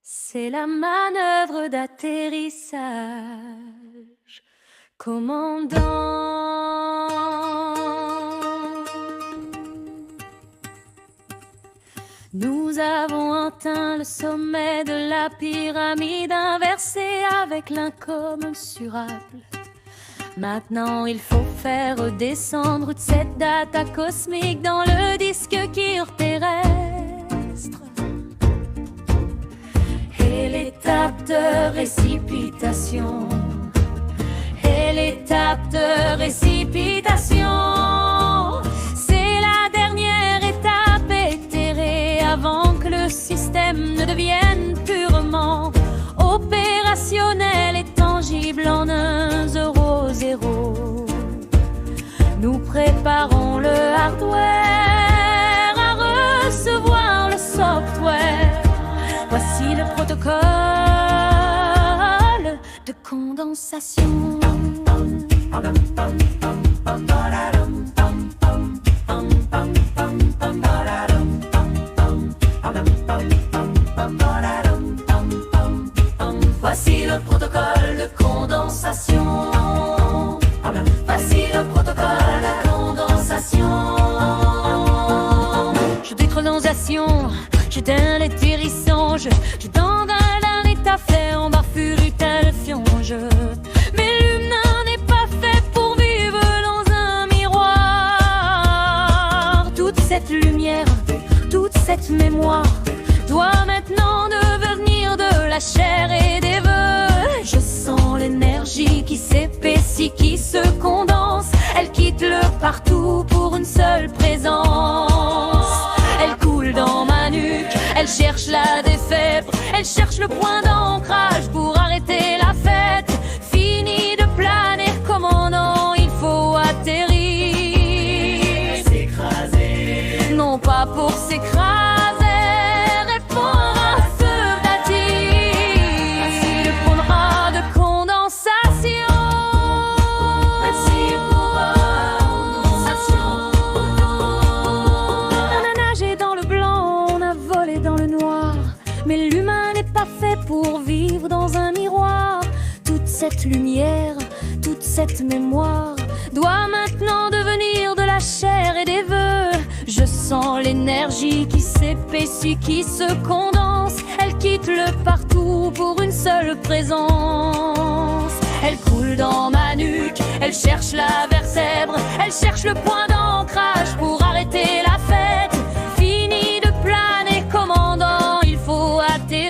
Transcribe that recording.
C'est la manœuvre d'atterrissage. Commandant, nous avons atteint le sommet de la pyramide inversée avec l'incommensurable. Maintenant il faut faire redescendre cette data cosmique dans le disque Kyr terrestre. Et l'étape de précipitation, et l'étape de précipitation, c'est la dernière étape éthérée avant que le système ne devienne purement opérationnel et tangible en 1,00. Nous préparons le hardware à recevoir le software. Voici le protocole de condensation. Voici le protocole de condensation. Voici le protocole de condensation. Je détruis l'ondation, je donne l'atterrissant, je donne un état fait en barfuru tel fionge. Mais l'humain n'est pas fait pour vivre dans un miroir. Toute cette lumière, toute cette mémoire doit maintenant devenir de la chair et des vœux. Je sens l'énergie qui s'épaissit, qui se condense. Elle quitte le partout pour une seule présence. Elle coule dans ma nuque, elle cherche la défaite, elle cherche le point d'ancrage pour arrêter la fête. Fini de planer, commandant, il faut atterrir. S'écraser, non pas pour s'écraser, répondre à un feu d'attire. Voici le contrat de condensation. Voici le condensation. On a nagé dans le blanc, on a volé dans le noir. Mais l'humain n'est pas fait pour vivre dans un miroir. Toute cette lumière, toute cette mémoire doit maintenant devenir de la chair et des vœux. Je sens l'énergie qui s'épaissit, qui se condense. Elle quitte le partout pour une seule présence. Elle coule dans ma nuque, elle cherche la vertèbre, elle cherche le point d'ancrage pour arrêter la